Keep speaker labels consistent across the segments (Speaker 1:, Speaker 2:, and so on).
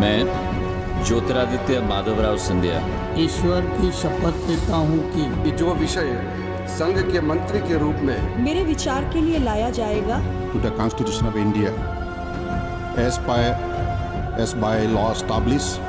Speaker 1: मैं ज्योतिरादित्य माधवराव सिंधिया
Speaker 2: ईश्वर की शपथ लेता हूँ कि
Speaker 3: जो विषय संघ के मंत्री के रूप में
Speaker 4: मेरे विचार के लिए लाया जाएगा
Speaker 5: to the Constitution of India as by law established.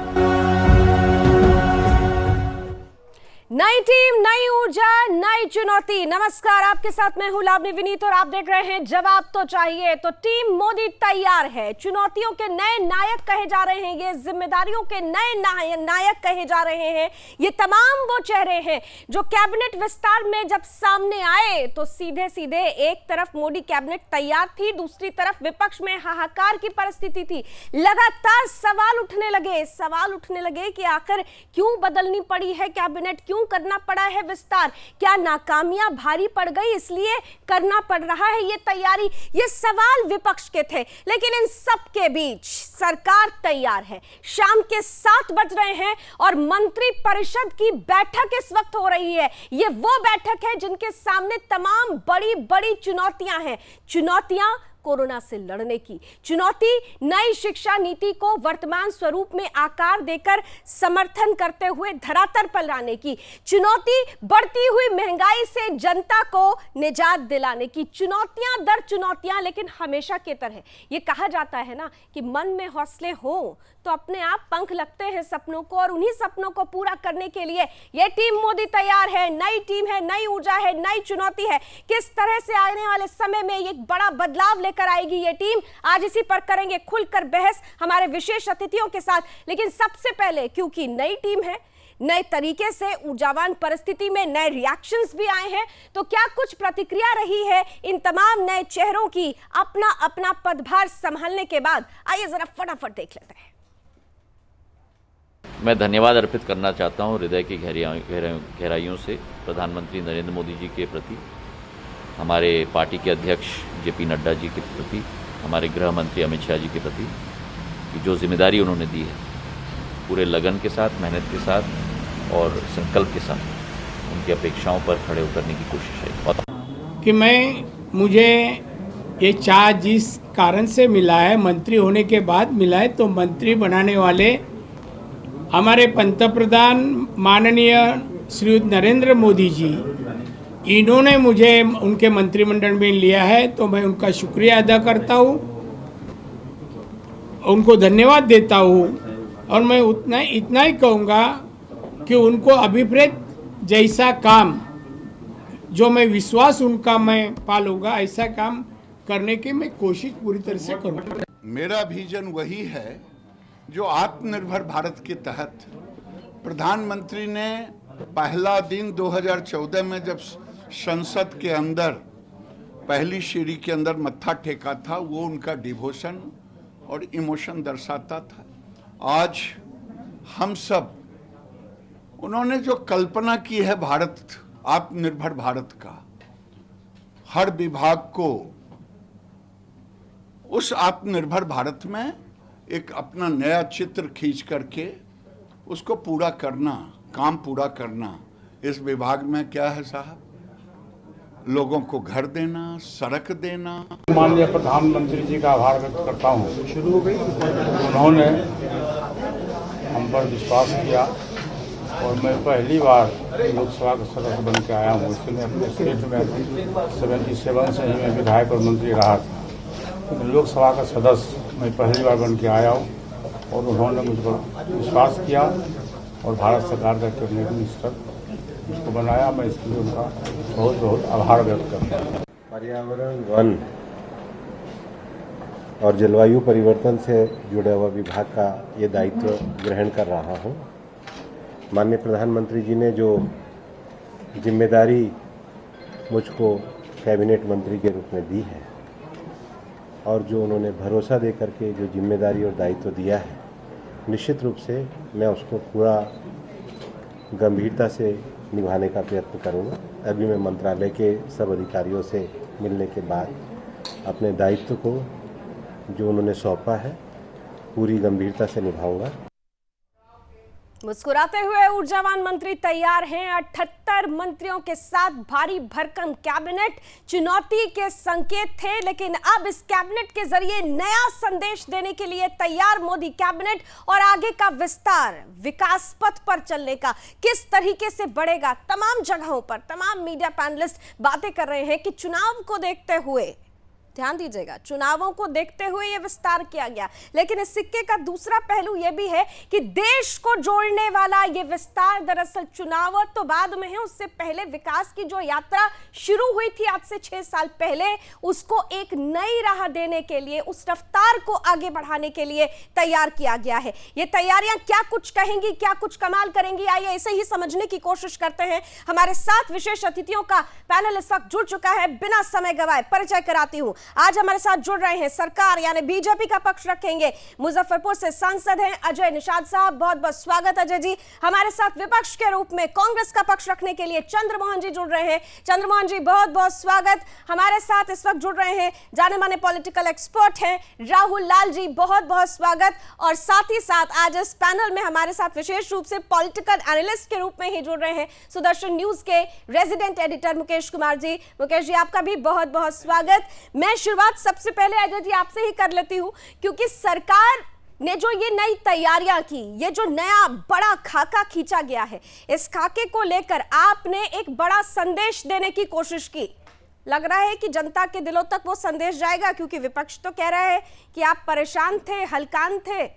Speaker 6: नई टीम, नई ऊर्जा, नई चुनौती। नमस्कार, आपके साथ मैं हूं लावनी विनीत और आप देख रहे हैं जवाब तो चाहिए। तो टीम मोदी तैयार है। चुनौतियों के नए नायक कहे जा रहे हैं, ये जिम्मेदारियों के नए नायक कहे जा रहे हैं। ये तमाम वो चेहरे हैं जो कैबिनेट विस्तार में जब सामने आए तो सीधे सीधे एक तरफ मोदी कैबिनेट तैयार थी, दूसरी तरफ विपक्ष में हाहाकार की परिस्थिति थी। लगातार सवाल उठने लगे कि आखिर क्यों बदलनी पड़ी है कैबिनेट, क्यों करना पड़ा है विस्तार, क्या नाकामियां भारी पड़ गई इसलिए करना पड़ रहा है ये तैयारी। ये सवाल विपक्ष के थे, लेकिन इन सब के बीच सरकार तैयार है। शाम के 7 बज रहे हैं और मंत्री परिषद की बैठक इस वक्त हो रही है। ये वो बैठक है जिनके सामने तमाम बड़ी बड़ी चुनौतियां हैं। चुनौतियां कोरोना से लड़ने की, चुनौती नई शिक्षा नीति को वर्तमान स्वरूप में आकार देकर समर्थन करते हुए धरातल पर लाने की, चुनौती बढ़ती हुई महंगाई से जनता को निजात दिलाने की। चुनौतियां दर चुनौतियां, लेकिन हमेशा की तरह ये कहा जाता है ना कि मन में हौसले हो तो अपने आप पंख लगते हैं सपनों को, और उन्हीं सपनों को पूरा करने के लिए ये टीम मोदी तैयार है। नई टीम है, नई ऊर्जा है, नई चुनौती है। किस तरह से आने वाले समय में एक बड़ा बदलाव लेकर आएगी ये टीम, आज इसी पर करेंगे खुलकर बहस हमारे विशेष अतिथियों के साथ। लेकिन सबसे पहले, क्योंकि नई टीम है, नए तरीके से ऊर्जावान परिस्थिति में नए रिएक्शंस भी आए हैं, तो क्या कुछ प्रतिक्रिया रही है इन तमाम नए चेहरों की अपना अपना पदभार संभालने के बाद? आइए जरा फटाफट देख लेते हैं।
Speaker 7: मैं धन्यवाद अर्पित करना चाहता हूं हृदय की गहराइयों से प्रधानमंत्री नरेंद्र मोदी जी के प्रति, हमारे पार्टी के अध्यक्ष जेपी नड्डा जी के प्रति, हमारे गृह मंत्री अमित शाह जी के प्रति, कि जो जिम्मेदारी उन्होंने दी है पूरे लगन के साथ, मेहनत के साथ और संकल्प के साथ उनकी अपेक्षाओं पर खड़े उतरने की कोशिश है।
Speaker 8: कि मुझे ये चार्ज जिस कारण से मिला है, मंत्री होने के बाद मिला है, तो मंत्री बनाने वाले हमारे पंतप्रधान माननीय श्री नरेंद्र मोदी जी, इन्होंने मुझे उनके मंत्रिमंडल में लिया है, तो मैं उनका शुक्रिया अदा करता हूँ, उनको धन्यवाद देता हूँ। और मैं इतना ही कहूँगा कि उनको अभिप्रेत जैसा काम, जो मैं विश्वास उनका मैं पालूंगा, ऐसा काम करने की मैं कोशिश पूरी तरह से करूँगा।
Speaker 9: मेरा विजन वही है जो आत्मनिर्भर भारत के तहत प्रधानमंत्री ने पहला दिन 2014 में जब संसद के अंदर पहली सीढ़ी के अंदर मत्था टेका था, वो उनका डिवोशन और इमोशन दर्शाता था। आज हम सब, उन्होंने जो कल्पना की है भारत, आत्मनिर्भर भारत का, हर विभाग को उस आत्मनिर्भर भारत में एक अपना नया चित्र खींच करके उसको पूरा करना, काम पूरा करना। इस विभाग में क्या है साहब, लोगों को घर देना, सड़क देना।
Speaker 8: माननीय प्रधानमंत्री जी का आभार व्यक्त करता हूँ। शुरू हो गई, उन्होंने हम पर विश्वास किया और मैं पहली बार लोकसभा का सदस्य बन के आया हूँ। इसलिए अपने स्टेट में 77 से ही मैं विधायक और मंत्री रहा था। लोकसभा का सदस्य मैं पहली बार बन के आया हूँ और उन्होंने मुझ पर विश्वास किया और भारत सरकार का कैबिनेट मिनिस्टर उसको बनाया। मैं इसके लिए उनका बहुत बहुत आभार व्यक्त करता हूँ।
Speaker 10: पर्यावरण, वन और जलवायु परिवर्तन से जुड़ा हुआ विभाग का ये दायित्व ग्रहण कर रहा हूँ। माननीय प्रधानमंत्री जी ने जो जिम्मेदारी मुझको कैबिनेट मंत्री के रूप में दी है और जो उन्होंने भरोसा दे करके जो जिम्मेदारी और दायित्व दिया है, निश्चित रूप से मैं उसको पूरा गंभीरता से निभाने का प्रयत्न करूँगा। अभी मैं मंत्रालय के सब अधिकारियों से मिलने के बाद अपने दायित्व को जो उन्होंने सौंपा है पूरी गंभीरता से निभाऊंगा।
Speaker 6: मुस्कुराते हुए ऊर्जावान मंत्री तैयार हैं। 78 मंत्रियों के साथ भारी भरकम कैबिनेट चुनौती के संकेत थे, लेकिन अब इस कैबिनेट के जरिए नया संदेश देने के लिए तैयार मोदी कैबिनेट और आगे का विस्तार विकास पथ पर चलने का किस तरीके से बढ़ेगा। तमाम जगहों पर तमाम मीडिया पैनलिस्ट बातें कर रहे हैं कि चुनाव को देखते हुए, ध्यान दीजिएगा, चुनावों को देखते हुए यह विस्तार किया गया, लेकिन इस सिक्के का दूसरा पहलू यह भी है कि देश को जोड़ने वाला यह विस्तार दरअसल चुनाव तो बाद में है, उससे पहले विकास की जो यात्रा शुरू हुई थी आज से 6 साल पहले, उसको एक नई राह देने के लिए, उस रफ्तार को आगे बढ़ाने के लिए तैयार किया गया है। ये तैयारियां क्या कुछ कहेंगी, क्या कुछ कमाल करेंगी, आइए इसे ही समझने की कोशिश करते हैं। हमारे साथ विशेष अतिथियों का पैनल इस वक्त जुड़ चुका है। बिना समय गवाए परिचय कराती हूं। आज हमारे साथ जुड़ रहे हैं सरकार यानी बीजेपी का पक्ष रखेंगे, मुजफ्फरपुर से सांसद हैं अजय निषाद साहब, बहुत बहुत स्वागत अजय जी। हमारे साथ विपक्ष के रूप में कांग्रेस का पक्ष रखने के लिए चंद्रमोहन जी जुड़ रहे हैं। चंद्रमोहन जी बहुत बहुत स्वागत। हमारे साथ इस वक्त जुड़ रहे हैं जाने माने पॉलिटिकल एक्सपर्ट हैं राहुल लाल जी, बहुत बहुत स्वागत। और साथ ही साथ आज इस पैनल में हमारे साथ विशेष रूप से पॉलिटिकल एनालिस्ट के रूप में ही जुड़ रहे हैं सुदर्शन न्यूज के रेजिडेंट एडिटर मुकेश कुमार जी। मुकेश जी आपका भी बहुत बहुत स्वागत। मैं शुरुआत सबसे पहले अजय जी आपसे ही कर लेती हूं, क्योंकि सरकार ने जो ये नई तैयारियां की, ये जो नया बड़ा खाका खींचा गया है, इस खाके को लेकर आपने एक बड़ा संदेश देने की कोशिश की। लग रहा है कि जनता के दिलों तक वो संदेश जाएगा, क्योंकि विपक्ष तो कह रहा है कि आप परेशान थे, हलकान थे,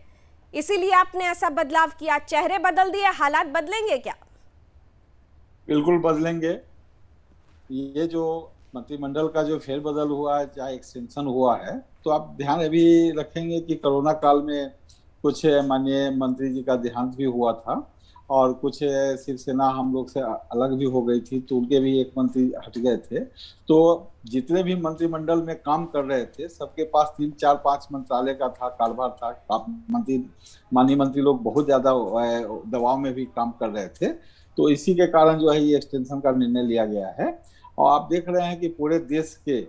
Speaker 6: इसीलिए आपने ऐसा बदलाव किया। चेहरे बदल दिए, हालात बदलेंगे क्या?
Speaker 11: बिल्कुल बदलेंगे। ये जो मंत्रिमंडल का जो फेरबदल हुआ है, चाहे एक्सटेंशन हुआ है, तो आप ध्यान अभी रखेंगे कि कोरोना काल में कुछ माननीय मंत्री जी का देहांत भी हुआ था और कुछ शिवसेना हम लोग से अलग भी हो गई थी, तो उनके भी एक मंत्री हट गए थे। तो जितने भी मंत्रिमंडल में काम कर रहे थे सबके पास 3, 4, 5 मंत्रालय का था, कारभार था। माननीय मंत्री लोग बहुत ज्यादा दबाव में भी काम कर रहे थे, तो इसी के कारण जो है ये एक्सटेंशन का निर्णय लिया गया है। और आप देख रहे हैं कि पूरे देश के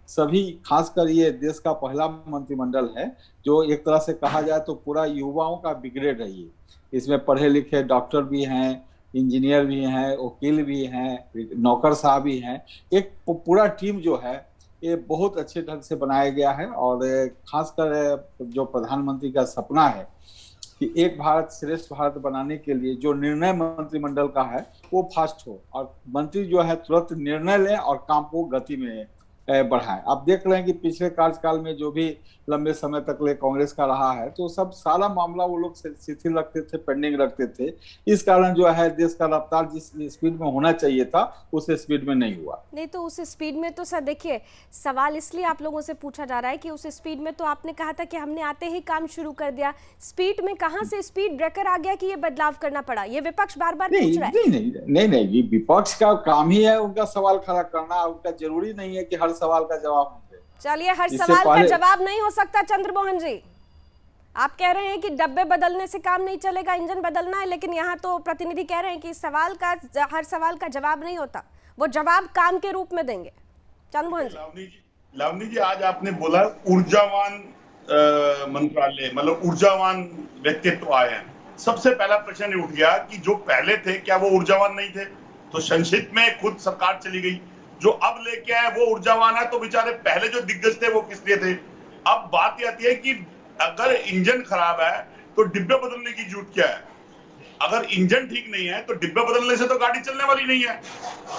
Speaker 11: सभी, खासकर ये देश का पहला मंत्रिमंडल है जो एक तरह से कहा जाए तो पूरा युवाओं का ब्रिगेड है। ये इसमें पढ़े लिखे डॉक्टर भी हैं, इंजीनियर भी हैं, वकील भी हैं, नौकर साहब भी हैं। एक पूरा टीम जो है ये बहुत अच्छे ढंग से बनाया गया है। और खासकर जो प्रधानमंत्री का सपना है कि एक भारत श्रेष्ठ भारत बनाने के लिए जो निर्णय मंत्रिमंडल का है वो फास्ट हो और मंत्री जो है तुरंत निर्णय लें और काम को गति में बढ़ाएं। आप देख रहे हैं कि पिछले कार्यकाल में जो भी लंबे समय तक ले कांग्रेस का रहा है, तो सब सारा मामला वो लोग शिथिल रखते थे, पेंडिंग रखते थे। इस कारण जो है देश का रफ्तार जिस स्पीड में होना चाहिए था उस स्पीड में नहीं हुआ।
Speaker 6: नहीं तो उस स्पीड में तो सर देखिए, सवाल इसलिए आप लोगों से पूछा जा रहा है कि उस स्पीड में तो आपने कहा था कि हमने आते ही काम शुरू कर दिया। स्पीड में कहां से स्पीड ब्रेकर आ गया कि ये बदलाव करना पड़ा? ये विपक्ष बार बार पूछ रहा है।
Speaker 11: नहीं, विपक्ष का काम ही है उनका सवाल खड़ा करना। उनका जरूरी नहीं है कि हर सवाल का जवाब।
Speaker 6: चलिए, हर सवाल का जवाब नहीं हो सकता। चंद्रमोहन जी, आप कह रहे हैं कि डब्बे बदलने से काम नहीं चलेगा, इंजन बदलना है, लेकिन यहाँ तो प्रतिनिधि कह रहे हैं कि हर सवाल का जवाब नहीं होता, वो जवाब काम के रूप में देंगे। चंद्रमोहन जी।
Speaker 12: लावनी जी, आज आपने बोला ऊर्जावान मंत्रालय, मतलब ऊर्जावान व्यक्तित्व आए हैं। सबसे पहला प्रश्न उठ गया कि जो पहले थे क्या वो ऊर्जावान नहीं थे? तो संक्षिप्त में खुद सरकार चली गई। जो अब लेके आए वो ऊर्जावान है, तो बेचारे पहले जो दिग्गज थे वो किस लिए थे? अब बात आती है कि अगर इंजन खराब है तो डिब्बे बदलने की जरूरत क्या है? अगर इंजन ठीक नहीं है तो डिब्बे बदलने से तो गाड़ी चलने वाली नहीं है।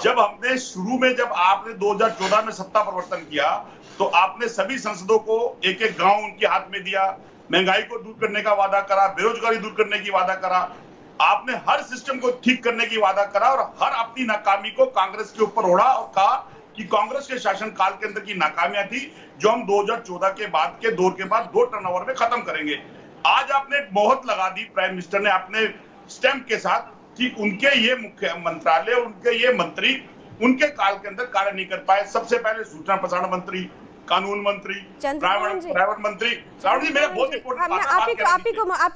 Speaker 12: जब हमने शुरू में, जब आपने 2014 में सत्ता परिवर्तन किया, तो आपने सभी सांसदों को एक एक गांव उनके हाथ में दिया, महंगाई को दूर करने का वादा करा, बेरोजगारी दूर करने की वादा करा, आपने हर सिस्टम को ठीक करने की वादा करा और हर अपनी नाकामी को कांग्रेस के ऊपर ओढ़ा और कहा कि कांग्रेस के शासनकाल के अंदर की नाकामियां थी जो हम 2014 के बाद के दौर के बाद 2 टर्नओवर में खत्म करेंगे। आज आपने मोहर लगा दी, प्राइम मिनिस्टर ने अपने स्टैंप के साथ, कि उनके ये मुख्य मंत्रालय, उनके ये मंत्री उनके काल के अंदर कार्य नहीं कर पाए। सबसे पहले सूचना प्रसारण मंत्री, कानून मंत्री, ड्राइवर मंत्री। मेरा बहुत इंपॉर्टेंट
Speaker 6: आप ही को मौका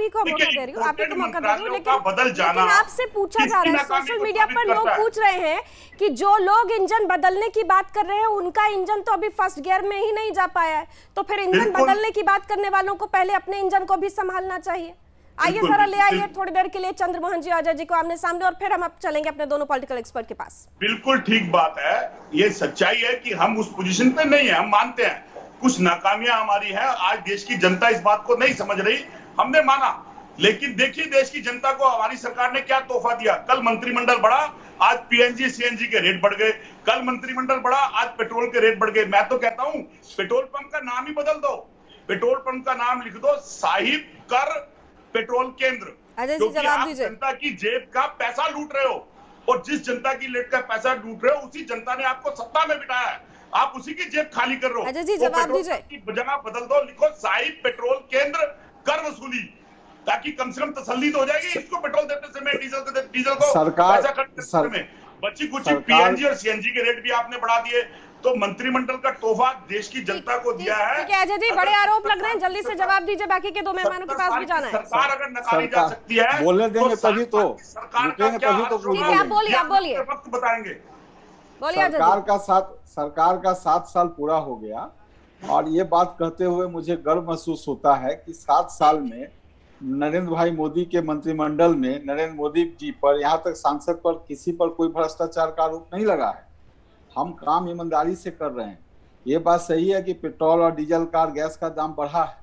Speaker 6: दे रही हूँ, लेकिन आपसे पूछा जा रहा है, सोशल मीडिया पर लोग पूछ रहे हैं कि जो लोग इंजन बदलने की बात कर रहे हैं उनका इंजन तो अभी फर्स्ट गियर में ही नहीं जा पाया है, तो फिर इंजन बदलने की बात करने वालों को पहले अपने इंजन को भी संभालना चाहिए। आइए जरा ले आइए थोड़ी देर के लिए चंद्रमोहन जी आजाद जी को आमने सामने, और फिर हम अब चलेंगे अपने दोनों पॉलिटिकल एक्सपर्ट के पास।
Speaker 12: बिल्कुल ठीक बात है, ये सच्चाई है कि हम उस पोजीशन पे नहीं है। हम मानते हैं कुछ नाकामियां हमारी हैं, आज देश की जनता इस बात को नहीं समझ रही, हमने माना। लेकिन देखिए देश की जनता को हमारी सरकार ने क्या तोहफा दिया। कल मंत्रिमंडल बढ़ा, आज पीएनजी सीएनजी के रेट बढ़ गए। कल मंत्रिमंडल बढ़ा, आज पेट्रोल के रेट बढ़ गए। मैं तो कहता हूं पेट्रोल पंप का नाम ही बदल दो, पेट्रोल पंप का नाम लिख दो साहिब कर पेट्रोल केंद्र, क्योंकि आप जनता की जेब का पैसा लूट रहे हो, और जिस जनता की जेब का पैसा लूट रहे हो उसी जनता ने आपको सत्ता में बिठाया है, आप उसी की जेब खाली कर रहे हो।
Speaker 6: अजय जी जवाब दीजिए।
Speaker 12: जगह बदल दो, लिखो साहिब पेट्रोल केंद्र कर वसूली, ताकि कम से कम तसल्ली तो हो जाएगी। इसको पेट्रोल देते समय डीजल को
Speaker 11: सरकार
Speaker 12: पैसा खर्च करते समय बची कुछ पीएनजी और सीएनजी के रेट भी आपने बढ़ा दिए। तो मंत्रिमंडल का तोहफा देश की जनता को दिया है।
Speaker 6: ठीक है अजय जी, बड़े आरोप लग रहे हैं, जल्दी से जवाब दीजिए, बाकी के दो मेहमानों के पास भी जाना है।
Speaker 12: सरकार अगर नकारी जा सकती है,
Speaker 11: बोलने देंगे तभी तो, रुकेंगे तभी तो।
Speaker 6: ठीक है आप बोलिए, आप बोलिए,
Speaker 12: वक्त बताएंगे।
Speaker 6: बोलिए।
Speaker 11: सरकार का 7 साल पूरा हो गया, और ये बात कहते हुए मुझे गर्व महसूस होता है कि 7 साल में नरेंद्र भाई मोदी के मंत्रिमंडल में नरेंद्र मोदी जी पर, यहाँ तक सांसद पर, किसी पर कोई भ्रष्टाचार का आरोप नहीं लगा है। हम काम ईमानदारी से कर रहे हैं। ये बात सही है कि पेट्रोल और डीजल का, गैस का दाम बढ़ा है,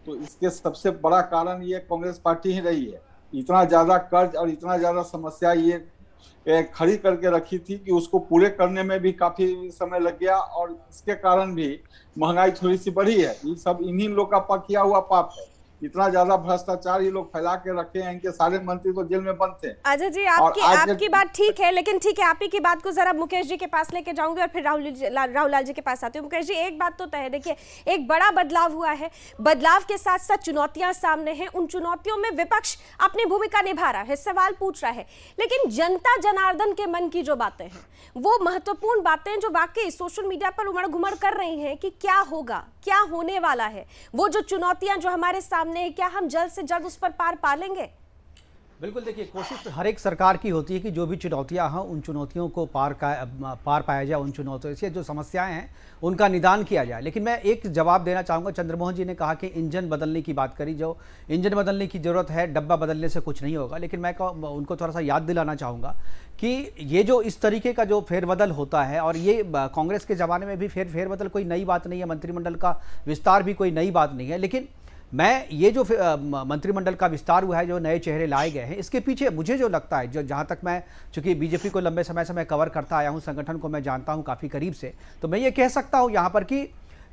Speaker 11: तो इसके सबसे बड़ा कारण ये कांग्रेस पार्टी ही रही है। इतना ज्यादा कर्ज और इतना ज्यादा समस्या ये खड़ी करके रखी थी कि उसको पूरे करने में भी काफी समय लग गया, और इसके कारण भी महंगाई थोड़ी सी बढ़ी है। ये सब इन्हीं लोग का किया हुआ पाप है। इतना ज्यादा भ्रष्टाचार ये लोग फैला के रखे हैं, इनके सारे मंत्री तो जेल में बंद थे।
Speaker 6: अजय जी आपकी बात ठीक है, लेकिन ठीक है, आप ही की बात को जरा मुकेश जी के पास लेके जाऊंगी और फिर राहुल लाल जी के पास आती हूँ। मुकेश जी एक बात तो तय है, देखिए एक बड़ा बदलाव हुआ है, बदलाव के साथ साथ चुनौतियां सामने हैं, उन चुनौतियों में विपक्ष अपनी भूमिका निभा रहा है, सवाल पूछ रहा है, लेकिन जनता जनार्दन के मन की जो बातें हैं वो महत्वपूर्ण बातें जो वाकई सोशल मीडिया पर उमड़ घुमड़ कर रही हैं कि क्या होगा, क्या होने वाला है, वो जो चुनौतियां जो हमारे सामने है, क्या हम जल्द से जल्द उस पर पार पा लेंगे?
Speaker 13: बिल्कुल, देखिए कोशिश हर एक सरकार की होती है कि जो भी चुनौतियां हैं उन चुनौतियों को पार पाया जाए, उन चुनौतियों से जो समस्याएं हैं उनका निदान किया जाए। लेकिन मैं एक जवाब देना चाहूँगा। चंद्रमोहन जी ने कहा कि इंजन बदलने की बात करी, जो इंजन बदलने की ज़रूरत है, डब्बा बदलने से कुछ नहीं होगा। लेकिन मैं उनको थोड़ा सा याद दिलाना चाहूँगा कि ये जो इस तरीके का जो फेरबदल होता है, और ये कांग्रेस के ज़माने में भी फेरबदल कोई नई बात नहीं है, मंत्रिमंडल का विस्तार भी कोई नई बात नहीं है। लेकिन मैं ये जो मंत्रिमंडल का विस्तार हुआ है, जो नए चेहरे लाए गए हैं, इसके पीछे मुझे जो लगता है, जो जहाँ तक मैं चूंकि बीजेपी को लंबे समय से मैं कवर करता आया हूँ, संगठन को मैं जानता हूँ काफ़ी करीब से, तो मैं ये कह सकता हूँ यहाँ पर कि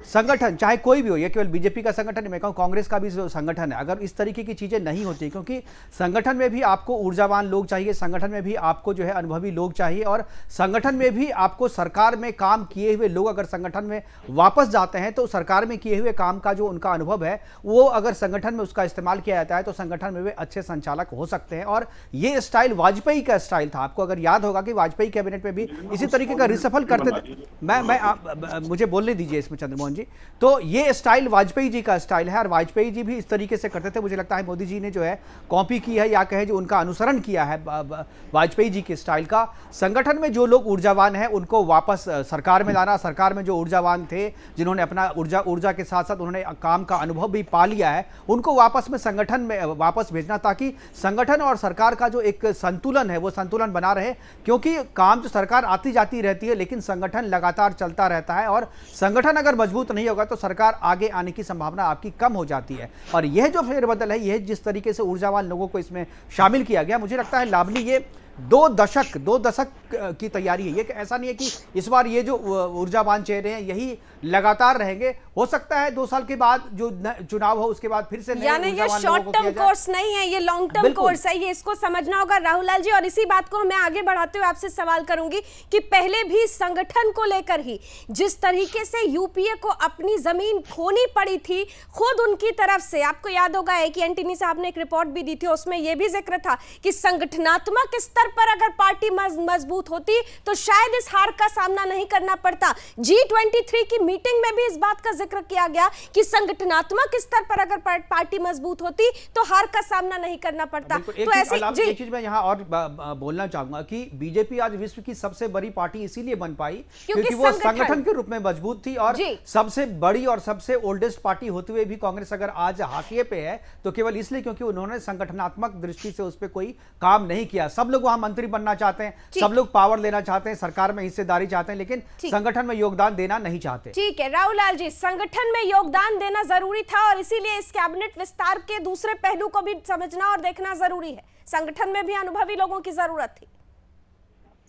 Speaker 13: संगठन चाहे कोई भी हो, ये केवल बीजेपी का संगठन नहीं, मैं कहूँ कांग्रेस का भी जो संगठन है, अगर इस तरीके की चीज़ें नहीं होती, क्योंकि संगठन में भी आपको ऊर्जावान लोग चाहिए, संगठन में भी आपको जो है अनुभवी लोग चाहिए, और संगठन में भी आपको सरकार में काम किए हुए लोग अगर संगठन में वापस जाते हैं तो सरकार में किए हुए काम का जो उनका अनुभव है वो अगर संगठन में उसका इस्तेमाल किया जाता है तो संगठन में वे अच्छे संचालक हो सकते हैं। और ये स्टाइल वाजपेयी का स्टाइल था। आपको अगर याद होगा कि वाजपेयी कैबिनेट में भी इसी तरीके का रिसफल करते थे। मुझे बोलने दीजिए इसमें चंद्रमोहन जी। तो ये स्टाइल वाजपेयी जी का स्टाइल है, और वाजपेयी जी भी इस तरीके से करते थे। मुझे लगता है मोदी जी ने जो है कॉपी की है, या कहे जो उनका अनुसरण किया है वाजपेयी जी के स्टाइल का। संगठन में जो लोग ऊर्जावान हैं उनको वापस सरकार में लाना, सरकार में जो ऊर्जावान थे, जिन्होंने अपना ऊर्जा के साथ साथ उन्होंने काम का अनुभव भी पा लिया है, उनको वापस में संगठन में वापस भेजना, ताकि संगठन और सरकार का जो एक संतुलन है वो संतुलन बना रहे। क्योंकि काम जो सरकार आती जाती रहती है, लेकिन संगठन लगातार चलता रहता है, और संगठन अगर मजबूत नहीं होगा तो सरकार आगे आने की संभावना आपकी कम हो जाती है। और यह जो फेरबदल है, यह जिस तरीके से ऊर्जावान लोगों को इसमें शामिल किया गया, मुझे लगता है लाभली ये 2 दशक की तैयारी है। ये ऐसा नहीं है कि इस बार ये जो ऊर्जावान चेहरे हैं यही लगातार रहेंगे। हो सकता है 2 साल के बाद जो चुनाव हो उसके बाद फिर से
Speaker 6: यानी ये शॉर्ट टर्म कोर्स नहीं है, ये लॉन्ग टर्म कोर्स है, ये इसको समझना होगा राहुल लाल जी। और इसी बात को मैं आगे बढ़ाते हुए आपसे सवाल करूंगी कि पहले भी संगठन को लेकर ही जिस तरीके से यूपीए को अपनी जमीन खोनी पड़ी थी, खुद उनकी तरफ से, आपको याद होगा कि एंटनी साहब ने एक रिपोर्ट भी दी थी, उसमें यह भी जिक्र था कि संगठनात्मक स्तर स्तर पर अगर पार्टी मजबूत होती तो शायद इस हार का सामना नहीं करना पड़ता। G23 की मीटिंग में भी इस बात का जिक्र किया गया कि संगठनात्मक स्तर पर अगर पार्टी मजबूत होती तो हार का सामना नहीं करना पड़ता।
Speaker 13: तो एक चीज मैं यहाँ और बोलना चाहूंगा कि बीजेपी आज विश्व की सबसे बड़ी पार्टी इसीलिए बन पाई क्योंकि वो संगठन के रूप में मजबूत थी और सबसे बड़ी और सबसे ओल्डेस्ट पार्टी होते हुए भी कांग्रेस अगर आज हाशिए पे है तो केवल इसलिए क्योंकि उन्होंने संगठनात्मक दृष्टि से उस पर कोई काम नहीं किया। सब लोग वहां मंत्री बनना चाहते हैं, सब लोग पावर लेना चाहते हैं, सरकार में हिस्सेदारी चाहते हैं, लेकिन संगठन में योगदान देना नहीं चाहते।
Speaker 6: ठीक है राहुल लाल जी, संगठन में योगदान देना जरूरी था और इसीलिए इस कैबिनेट विस्तार के दूसरे पहलू को भी समझना और देखना जरूरी है। संगठन में भी अनुभवी लोगों की जरूरत थी।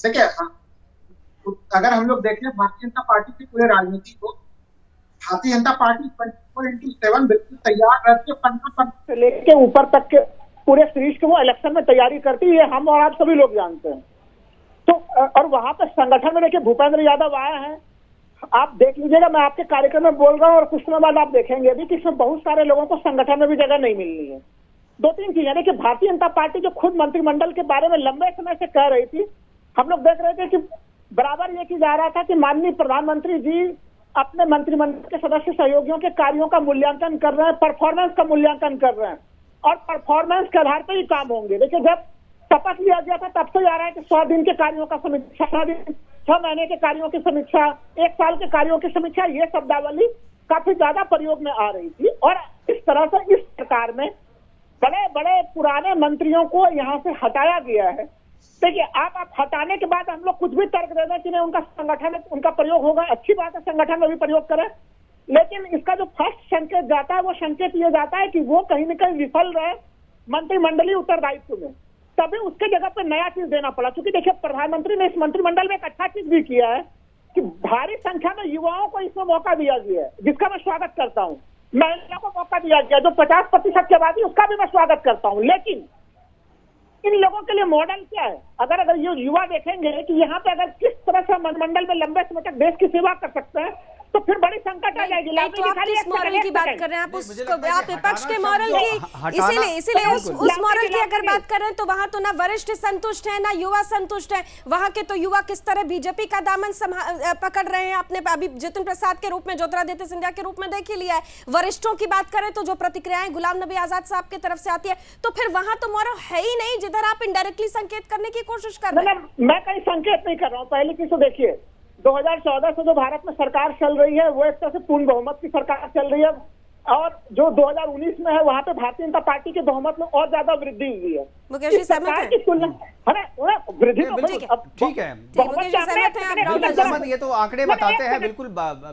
Speaker 14: देखिए, अगर हम लोग देखें भारतीय जनता पार्टी की पूरे राजनीति को, भारतीय जनता पार्टी 24/7 बिल्कुल तैयार रहती है, 15 से लेके ऊपर तक के पूरे सीरीज के वो इलेक्शन में तैयारी करती है, हम और आप सभी लोग जानते हैं। तो और वहां पे संगठन में देखिए भूपेंद्र यादव आए हैं, आप देख लीजिएगा, मैं आपके कार्यक्रम में बोल रहा हूँ और कुछ समय बाद आप देखेंगे भी कि इसमें बहुत सारे लोगों को संगठन में भी जगह नहीं मिलनी है। 2-3 चीजें देखिए, भारतीय जनता पार्टी जो खुद मंत्रिमंडल के बारे में लंबे समय से कह रही थी, हम लोग देख रहे थे कि बराबर ये की जा रहा था कि माननीय प्रधानमंत्री जी अपने मंत्रिमंडल के सदस्य सहयोगियों के कार्यों का मूल्यांकन कर रहे हैं, परफॉर्मेंस का मूल्यांकन कर रहे हैं और परफॉर्मेंस के आधार पर ही काम होंगे। देखिए, जब शपथ लिया गया था तब से आ रहा है कि 100 दिन के कार्यों का समीक्षा, 6 महीने के कार्यों की समीक्षा, 1 साल के कार्यों की समीक्षा, ये शब्दावली काफी ज्यादा प्रयोग में आ रही थी। और इस तरह से इस सरकार में बड़े बड़े पुराने मंत्रियों को यहाँ से हटाया गया है। देखिए, आप हटाने के बाद हम लोग कुछ भी तर्क दे दें कि नहीं उनका संगठन में उनका प्रयोग होगा, अच्छी बात है, संगठन में भी प्रयोग करें, लेकिन इसका जो फर्स्ट संकेत जाता है वो संकेत ये जाता है कि वो कहीं न कहीं विफल रहे मंत्रिमंडलीय उत्तरदायित्व में, तभी उसके जगह पे नया चीज देना पड़ा। क्योंकि देखिए, प्रधानमंत्री ने इस मंत्रिमंडल में एक अच्छा चीज भी किया है कि भारी संख्या में युवाओं को इसमें मौका दिया गया है, जिसका मैं स्वागत करता हूँ। महिला को मौका दिया गया, जो 50% की आबादी, उसका भी मैं स्वागत करता हूँ। लेकिन इन लोगों के लिए मॉडल क्या है? अगर ये युवा देखेंगे कि यहाँ पे अगर किस तरह से मंत्रिमंडल में लंबे समय तक देश की सेवा कर सकते हैं तो फिर बड़ी संकट आ जाएगी।
Speaker 6: तो आप किस मॉडल की बात कर रहे हैं? आप विपक्ष के मॉडल की, इसीलिए उस मॉडल की अगर बात कर रहे हैं तो वहां तो ना वरिष्ठ संतुष्ट है ना युवा संतुष्ट है। वहां के तो युवा किस तरह बीजेपी का दामन पकड़ रहे हैं, आपने अभी जितिन प्रसाद के रूप में, ज्योतिरादित्य सिंधिया के रूप में देख ही लिया है। वरिष्ठों की बात करें तो जो प्रतिक्रियाएं गुलाम नबी आजाद साहब की तरफ से आती है, तो फिर वहां तो मॉडल है ही नहीं जिधर आप इनडायरेक्टली संकेत करने की कोशिश कर रहे हैं।
Speaker 14: मैं कहीं संकेत नहीं कर रहा हूँ। पहली चीज तो देखिए, 2014 से जो भारत में सरकार चल रही है वो एक तरह से पूर्ण बहुमत की सरकार चल रही है और जो 2019 में है वहां पे भारतीय जनता पार्टी के बहुमत में और ज्यादा वृद्धि हुई है।
Speaker 6: मुकेश जी सहमत हैं?
Speaker 14: वृद्धि
Speaker 13: ठीक है, ये तो आंकड़े बताते हैं, बिल्कुल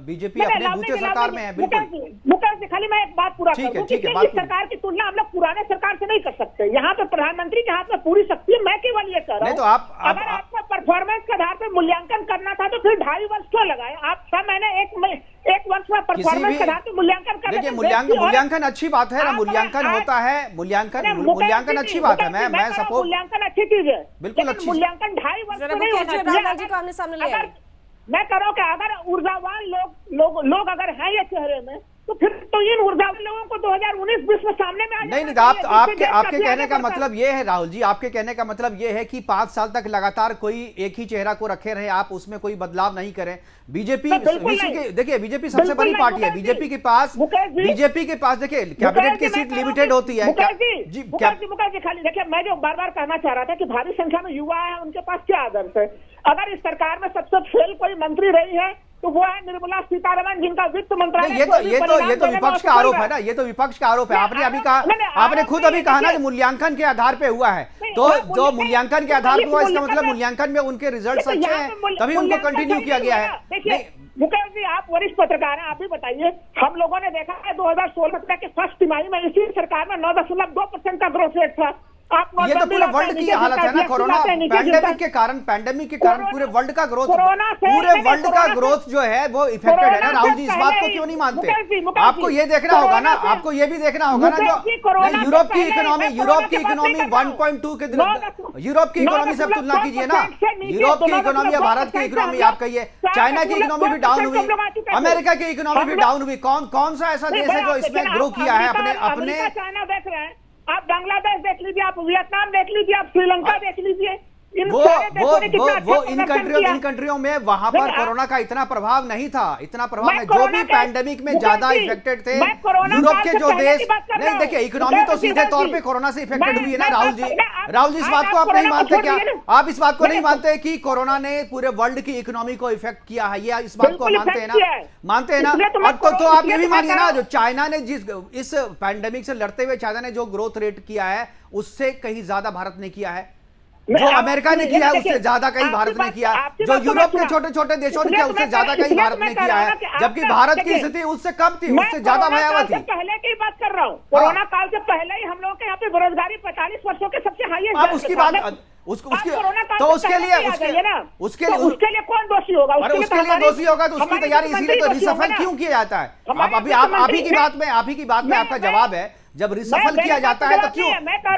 Speaker 13: बीजेपी अपने बूते सरकार में है। बिल्कुल
Speaker 14: मुकेश जी, खाली मैं एक बात पूरा कर दूं कि इस सरकार की तुलना हम लोग पुराने सरकार से नहीं कर सकते। यहाँ पे प्रधानमंत्री के हाथ में पूरी शक्ति है। मैं केवल ये कह रहा हूँ, तो अगर आपको परफॉर्मेंस के आधार पर मूल्यांकन करना था तो फिर 2.5 वर्ष क्यों लगाए? आप 6 महीने 1 वर्ष में परफॉर्मेंस के आधार पर मूल्यांकन कर।
Speaker 13: देखिए, मूल्यांकन अच्छी बात है ना, मूल्यांकन होता है, मूल्यांकन अच्छी बात है। मैं सपोर्ट,
Speaker 14: मूल्यांकन अच्छी चीज है,
Speaker 13: बिल्कुल अच्छी।
Speaker 14: मूल्यांकन 2.5 वर्ष में नहीं होना। मैं कह रहा हूँ कि अगर ऊर्जावान लोग अगर हैं ये चेहरे में, तो फिर तो इन ऊर्जावान लोगों को 2019-20 में सामने में आ
Speaker 13: नहीं, आपके कहने का मतलब ये है राहुल जी, आपके कहने का मतलब ये है कि 5 साल तक लगातार कोई एक ही चेहरा को रखे रहे, आप उसमें कोई बदलाव नहीं करें। बीजेपी देखिए, बीजेपी सबसे बड़ी पार्टी है, बीजेपी के पास देखिए कैबिनेट की सीट लिमिटेड होती है।
Speaker 14: मुकेश जी, खाली देखिए, मैं जो बार बार कहना चाह रहा था कि भारी संख्या में युवा है, उनके पास क्या आदर्श है? अगर इस सरकार में सबसे फेल कोई मंत्री रही है तो वो है निर्मला सीतारमण, जिनका वित्त मंत्रालय।
Speaker 13: ये तो विपक्ष का आरोप है ना, ये तो विपक्ष का आरोप है। आपने अभी कहा, आपने खुद अभी कहा ना कि मूल्यांकन के आधार पे हुआ है, तो जो मूल्यांकन के आधार पे हुआ इसका मतलब मूल्यांकन में उनके रिजल्ट अच्छे हैं, तभी उनको कंटिन्यू किया गया है।
Speaker 14: मुकेश जी, आप वरिष्ठ पत्रकार हैं, आप भी बताइए। हम लोगों ने देखा है 2016 के फर्स्ट तिमाही में इसी सरकार में 9.2% का ग्रोथ रेट था।
Speaker 13: ये तो पूरे वर्ल्ड की हालत है ना, कोरोना पैंडेमिक के कारण पूरे वर्ल्ड का ग्रोथ जो है वो इफेक्टेड है ना। राहुल जी, इस बात को क्यों नहीं मानते? आपको ये देखना होगा ना, आपको ये भी देखना होगा ना, जो यूरोप की इकोनॉमी 1.2 के, यूरोप की इकोनॉमी से तुलना कीजिए ना, यूरोप की इकोनॉमी या भारत की इकोनॉमी आप कहिए, चाइना की इकोनॉमी भी डाउन हुई, अमेरिका की इकोनॉमी भी डाउन हुई। कौन सा ऐसा देश है जो इसमें ग्रो किया है अपने?
Speaker 14: चाइना देख रहे हैं आप, बांग्लादेश देख लीजिए, आप वियतनाम देख लीजिए, आप श्रीलंका देख लीजिए,
Speaker 13: वो इन कंट्रियों में वहां पर कोरोना का इतना प्रभाव नहीं था, इतना प्रभाव नहीं। जो भी पैंडेमिक में ज्यादा इफेक्टेड थे यूरोप के जो देश, नहीं देखिए इकोनॉमी तो सीधे तौर पे कोरोना से इफेक्टेड हुई है ना राहुल जी इस बात को आप नहीं मानते क्या? आप इस बात को नहीं मानते कि कोरोना ने पूरे वर्ल्ड की इकोनॉमी को इफेक्ट किया है? ये इस बात को मानते हैं ना? मानते हैं ना? अब तो आप ये भी मानिए ना, जो चाइना ने इस पैंडेमिक से लड़ते हुए चाइना ने जो ग्रोथ रेट किया है उससे कहीं ज्यादा भारत ने किया है। जो अमेरिका ने किया है उससे ज्यादा कहीं भारत ने किया है। जो यूरोप के छोटे छोटे देशों ने किया उससे ज्यादा कहीं भारत ने किया है, जबकि भारत की स्थिति उससे कम थी, उससे ज्यादा भयावह थी।
Speaker 14: पहले की बात कर रहा हूँ, कोरोना काल से पहले ही हम लोगों के यहाँ पे बेरोजगारी 45 वर्षों के सबसे हाईएस्ट।
Speaker 13: अब उसकी बात तो उसके लिए
Speaker 14: कौन दोषी होगा?
Speaker 13: उसके लिए दोषी होगा तो उसकी तैयारी, इसीलिए तो रिसफल क्यों किया जाता है? अब अभी आप ही की बात में आपका जवाब है, जब रिसफल किया जाता है तो क्यों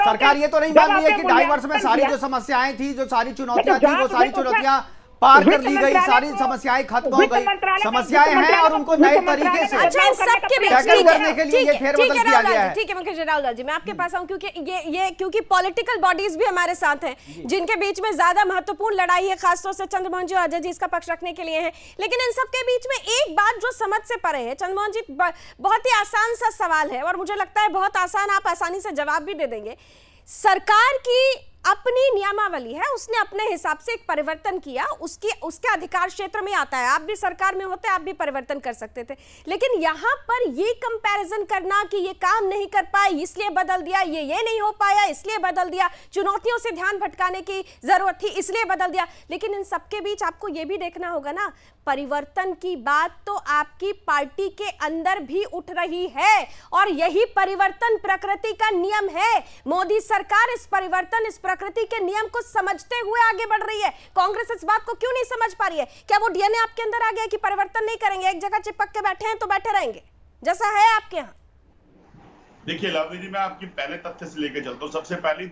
Speaker 13: सरकार ये तो नहीं मान रही है कि 2.5 वर्ष में सारी जो समस्याएं थी, जो सारी चुनौतियां थी, वो सारी चुनौतियां पार कर ली गई, सारी समस्याएं खत्म हो गई? समस्याएं हैं और उनको नए तरीके से टैकल करने के लिए ये फेरबदल किया गया है।
Speaker 6: ठीक है मुकेश राहुल जी, मैं आपके पास आऊं क्योंकि पॉलिटिकल बॉडीज भी हमारे साथ हैं जिनके बीच में ज्यादा महत्वपूर्ण लड़ाई है, खासतौर से चंद्रमोहन जी और अजय जी इसका पक्ष रखने के लिए हैं। लेकिन इन सबके बीच में एक बात जो समझ से परे है, चंद्रमोहन जी बहुत ही आसान सा सवाल है और मुझे लगता है बहुत आसान, आप आसानी से जवाब भी दे देंगे। सरकार की अपनी नियमावली है, उसने अपने हिसाब से एक परिवर्तन किया, उसके अधिकार क्षेत्र में आता है। आप भी सरकार में होते, आप भी परिवर्तन कर सकते थे। लेकिन यहां पर ये कंपैरिजन करना कि ये काम नहीं कर पाए इसलिए बदल दिया, ये नहीं हो पाया इसलिए बदल दिया, चुनौतियों से ध्यान भटकाने की जरूरत थी इसलिए बदल दिया, लेकिन इन सबके बीच आपको ये भी देखना होगा ना, परिवर्तन की बात तो आपकी पार्टी के अंदर भी उठ रही है और यही परिवर्तन प्रकृति का नियम है। मोदी सरकार इस परिवर्तन, इस प्रकृति के नियम को समझते हुए आगे बढ़ रही है। कांग्रेस इस बात को क्यों नहीं समझ पा रही है? क्या वो डीएनए आपके अंदर आ गया कि परिवर्तन नहीं करेंगे, एक जगह चिपक के बैठे हैं तो बैठे रहेंगे जैसा है आपके यहाँ?
Speaker 12: देखिए लावली जी, मैं आपकी पहले तथ्य से लेकर चलता हूँ। सबसे पहली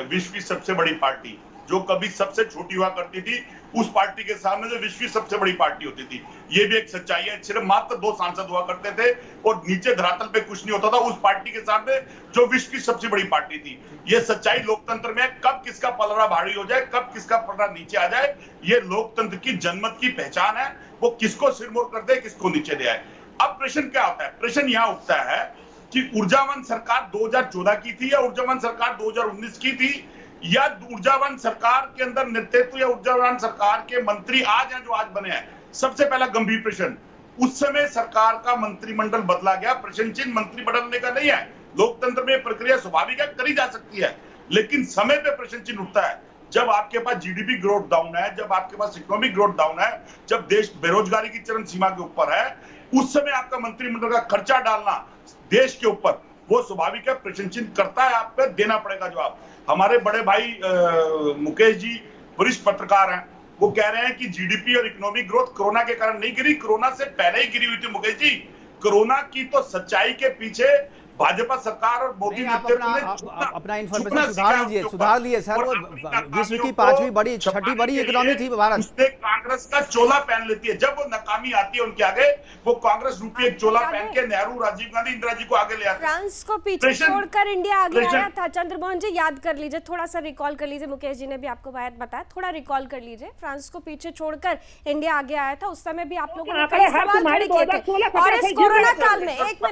Speaker 12: विश्व की सबसे बड़ी पार्टी जो कभी सबसे छोटी हुआ करती थी, उस पार्टी के सामने जो विश्व की सबसे बड़ी पार्टी होती थी, ये भी एक सच्चाई है। सिर्फ मात्र 2 सांसद हुआ करते थे और नीचे धरातल पे कुछ नहीं होता था उस पार्टी के सामने जो विश्व की सबसे बड़ी पार्टी थी। ये सच्चाई लोकतंत्र में, कब किसका पलड़ा भारी हो जाए, कब किसका पलड़ा नीचे आ जाए, ये लोकतंत्र की जनमत की पहचान है। वो किसको सिरमौर कर दे, किसको नीचे दे आए। अब प्रश्न क्या होता है? प्रश्न यहाँ उठता है कि ऊर्जावान सरकार 2014 की थी या ऊर्जावान सरकार 2019 की थी, या ऊर्जावान सरकार के अंदर नेतृत्व या ऊर्जावान सरकार के मंत्री आज हैं जो आज बने हैं? सबसे पहला गंभीर प्रश्न, उस समय सरकार का मंत्रिमंडल बदला गया, प्रश्न चिन्ह मंत्री बदलने का नहीं है। लोकतंत्र में प्रक्रिया स्वाभाविक है, करी जा सकती है, लेकिन समय पे प्रश्न चिन्ह उठता है जब आपके पास जीडीपी ग्रोथ डाउन है, जब आपके पास इकोनॉमिक ग्रोथ डाउन है, जब देश बेरोजगारी की चरम सीमा के ऊपर है। उस समय आपका मंत्रिमंडल का खर्चा डालना देश के ऊपर, वो स्वाभाविक है, प्रश्न चिन्ह करता है, आप पे देना पड़ेगा जवाब। हमारे बड़े भाई मुकेश जी वरिष्ठ पत्रकार हैं, वो कह रहे हैं कि जीडीपी और इकोनॉमिक ग्रोथ कोरोना के कारण नहीं गिरी, कोरोना से पहले ही गिरी हुई थी। मुकेश जी, कोरोना की तो सच्चाई के पीछे भाजपा सरकार और मोदी
Speaker 13: अपना इन्फॉर्मेशन सुधार लिए सर। वो विश्व की 5वीं बड़ी 6ठी बड़ी इकोनॉमी थी भारत।
Speaker 12: उसने कांग्रेस का चोला पहन लेती है, जब वो नाकामी आती है उनके आगे, वो कांग्रेस रूपी एक चोला पहन के नेहरू, राजीव गांधी, इंदिरा जी को आगे ले आते हैं।
Speaker 6: फ्रांस को पीछे छोड़कर इंडिया आगे आया था। चंद्रमोहन जी याद कर लीजिए, थोड़ा सा रिकॉल कर लीजिए, मुकेश जी ने भी आपको बात बताया, थोड़ा रिकॉल कर लीजिए। फ्रांस को पीछे छोड़कर इंडिया आगे आया था, उस समय भी आप लोगों ने कई सवाल खड़े किए थे। और इस कोरोना काल में एक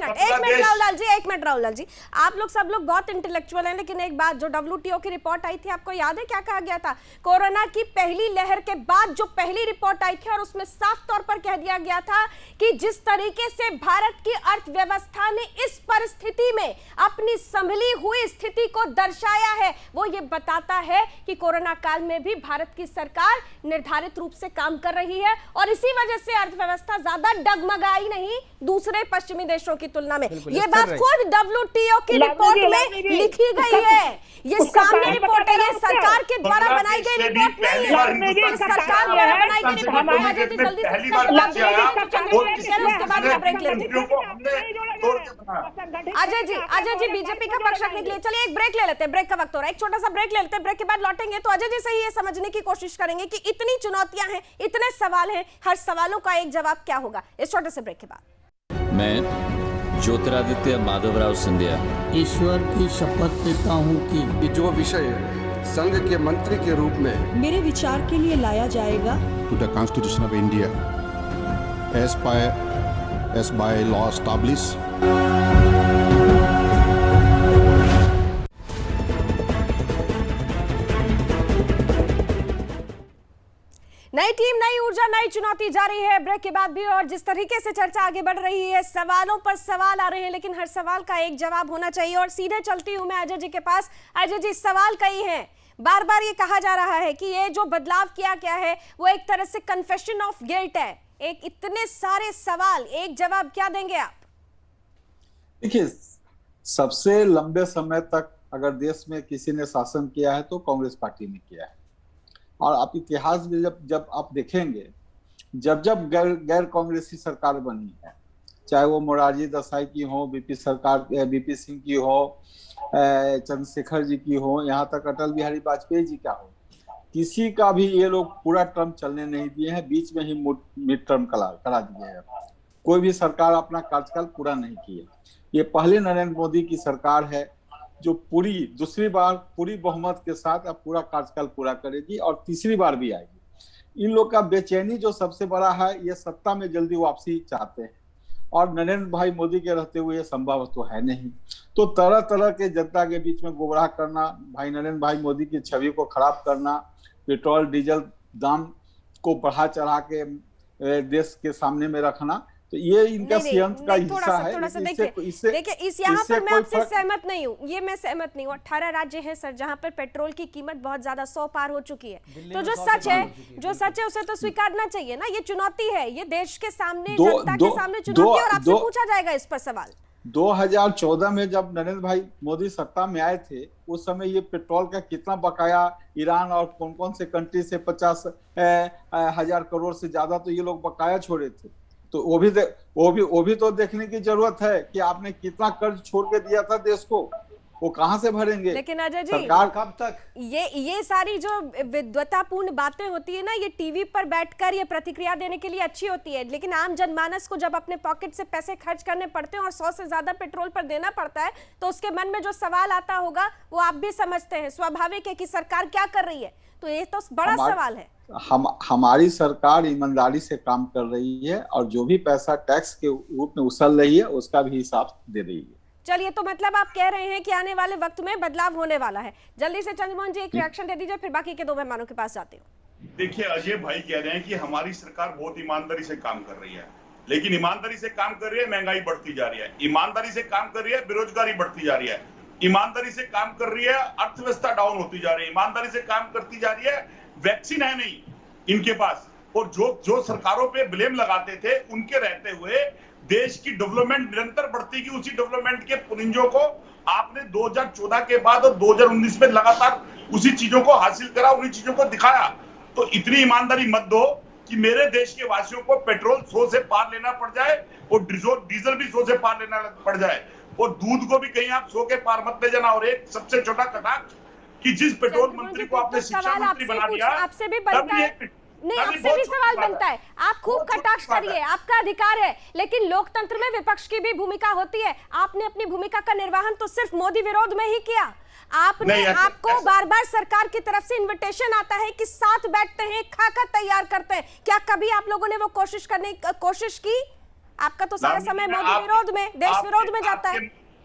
Speaker 6: मिनट राहुल लाल जी, आप लोग सब लोग बहुत इंटेलेक्चुअल हैं, लेकिन एक बात, जो WTO की रिपोर्ट आई थी, आपको याद है क्या कहा गया था? कोरोना की पहली लहर के बाद जो पहली रिपोर्ट आई थी और उसमें साफ तौर पर कह दिया गया था कि जिस तरीके से भारत की अर्थव्यवस्था ने इस परिस्थिति में अपनी संभली हुई स्थिति को दर्शाया है, वो ये बताता है कि कोरोना काल में भी भारत की सरकार निर्धारित रूप से काम कर रही है और इसी वजह से अर्थव्यवस्था ज्यादा डगमगाई नहीं दूसरे पश्चिमी देशों की तुलना में। ये बात खुद WTO की रिपोर्ट में लिखी गई है। ये सामने रिपोर्ट है, ये सरकार के द्वारा बनाई गई रिपोर्ट नहीं है, सरकार द्वारा बनाई गई रिपोर्ट है। जल्दी से अजय जी बीजेपी का पक्ष रखने के लिए चलिए एक ब्रेक ले लेते हैं, ब्रेक का वक्त हो रहा है, एक छोटा सा ब्रेक ले लेते हैं। ब्रेक के बाद लौटेंगे तो अजय जी से ही ये समझने की कोशिश करेंगे कि इतनी चुनौतियां हैं, इतने सवाल हैं, हर सवालों का एक जवाब क्या होगा, इस छोटे से ब्रेक के बाद।
Speaker 1: मैं ज्योतिरादित्य माधवराव सिंधिया
Speaker 2: ईश्वर की शपथ लेता हूँ कि
Speaker 3: जो विषय संघ के मंत्री के रूप में
Speaker 4: मेरे विचार के लिए लाया जाएगा
Speaker 5: to the Constitution of India as by law established.
Speaker 6: नई टीम, नई ऊर्जा, नई चुनौती जारी है ब्रेक के बाद भी। और जिस तरीके से चर्चा आगे बढ़ रही है, सवालों पर सवाल आ रहे हैं, लेकिन हर सवाल का एक जवाब होना चाहिए। और सीधे चलती हूं मैं अजय जी के पास। अजय जी, सवाल कई हैं। बार बार ये कहा जा रहा है कि ये जो बदलाव किया गया है वो एक तरह से कन्फेशन ऑफ गिल्ट है। एक इतने सारे सवाल, एक जवाब, क्या देंगे आप?
Speaker 11: देखिए, सबसे लंबे समय तक अगर देश में किसी ने शासन किया है तो कांग्रेस पार्टी ने किया है। और आप इतिहास में जब आप देखेंगे, जब गैर कांग्रेसी सरकार बनी है, चाहे वो मोरारजी देसाई की हो, बीपी सिंह की हो, चंद्रशेखर जी की हो, यहाँ तक अटल बिहारी वाजपेयी जी का हो, किसी का भी ये लोग पूरा टर्म चलने नहीं दिए हैं, बीच में ही मिड टर्म करा दिए हैं। कोई भी सरकार अपना कार्यकाल पूरा नहीं किया। ये पहले नरेंद्र मोदी की सरकार है जो दूसरी बार पूरी बहुमत के साथ अब पूरा कार्यकाल पूरा करेगी और तीसरी बार भी आएगी। इन लोग का बेचैनी जो सबसे बड़ा है, ये सत्ता में जल्दी वापसी चाहते हैं और नरेंद्र भाई मोदी के रहते हुए ये संभव तो है नहीं। तो तरह तरह के जनता के बीच में गुमराह करना, भाई नरेंद्र भाई मोदी की छवि को खराब करना, पेट्रोल डीजल दाम को बढ़ा चढ़ा के देश के सामने में रखना, तो ये इनका सिद्धांत का हिस्सा है।
Speaker 6: थोड़ा सा देखिए, इस यहाँ पर मैं आपसे सहमत नहीं हूँ। ये मैं सहमत नहीं हूँ। 18 राज्य हैं सर जहाँ पर पेट्रोल की कीमत बहुत ज्यादा 100 पार हो चुकी है। तो जो सच है उसे तो स्वीकारना चाहिए ना। ये चुनौती है, ये देश के सामने, जनता के सामने चुनौती है और आपसे पूछा जाएगा इस पर सवाल। 2014
Speaker 11: में जब नरेंद्र भाई मोदी सत्ता में आए थे, उस समय ये पेट्रोल का कितना बकाया ईरान और कौन कौन से कंट्री से 50,000 करोड़ से ज्यादा तो ये लोग बकाया छोड़े थे। तो वो भी तो देखने की जरूरत है कि आपने कितना कर्ज छोड़ के दिया था देश को, वो कहां से भरेंगे।
Speaker 6: लेकिन अजय जी,
Speaker 11: सरकार कब तक
Speaker 6: ये सारी जो विद्वतापूर्ण बातें होती है ना, ये टीवी पर बैठकर ये प्रतिक्रिया देने के लिए अच्छी होती है, लेकिन आम जनमानस को जब अपने पॉकेट से पैसे खर्च करने पड़ते हैं और 100 से ज्यादा पेट्रोल पर देना पड़ता है, तो उसके मन में जो सवाल आता होगा वो आप भी समझते हैं। स्वाभाविक है कि सरकार क्या कर रही है। तो ये तो बड़ा सवाल है।
Speaker 11: हमारी सरकार ईमानदारी से काम कर रही है और जो भी पैसा टैक्स के रूप में उछल रही है उसका भी हिसाब दे रही है।
Speaker 6: चलिए, तो मतलब आप कह रहे हैं कि आने वाले वक्त में बदलाव होने वाला है। जल्दी से चंद्रमोहन जी एक रिएक्शन दे दीजिए, फिर बाकी के दो मेहमानों के पास जाते हूँ।
Speaker 12: देखिए, अजय भाई कह रहे हैं कि हमारी सरकार बहुत ईमानदारी से काम कर रही है, लेकिन ईमानदारी से काम कर रही है, महंगाई बढ़ती जा रही है। ईमानदारी से काम कर रही है, बेरोजगारी बढ़ती जा रही है। ईमानदारी से काम कर रही है, अर्थव्यवस्था डाउन होती जा रही है। ईमानदारी से काम करती जा रही है, वैक्सीन है नहीं इनके पास। और जो सरकारों पे ब्लेम लगाते थे, उनके रहते हुए देश की डेवलपमेंट निरंतर बढ़ती गई। उसी डेवलपमेंट के पुलिंजों को आपने 2014 के बाद और 2019 में लगातार उसी चीजों को हासिल करा, उन्हीं चीजों को दिखाया। तो इतनी ईमानदारी मत दो कि मेरे देश के वासियों को पेट्रोल 100 से पार लेना पड़ जाए और डीजल भी 100 से पार लेना पड़ जाए, और दूध को भी कहीं आप 100 के पार मत ले जाना। और एक सबसे छोटा कटाक्ष कि जिस पेट्रोल मंत्री को आपने शिक्षा मंत्री बना दिया,
Speaker 6: आपसे भी बनता है, नहीं आपसे भी सवाल बनता है। आप खूब कटाक्ष करिए, आपका अधिकार है, लेकिन लोकतंत्र में विपक्ष की भी भूमिका होती है। आपने अपनी भूमिका का निर्वहन तो सिर्फ मोदी विरोध में ही किया। आपको बार बार सरकार की तरफ से इनविटेशन आता है कि साथ बैठते हैं, खाका तैयार करते हैं। क्या कभी आप लोगों ने वो कोशिश की? आपका तो सारा समय मोदी विरोध में, देश विरोध में जाता है।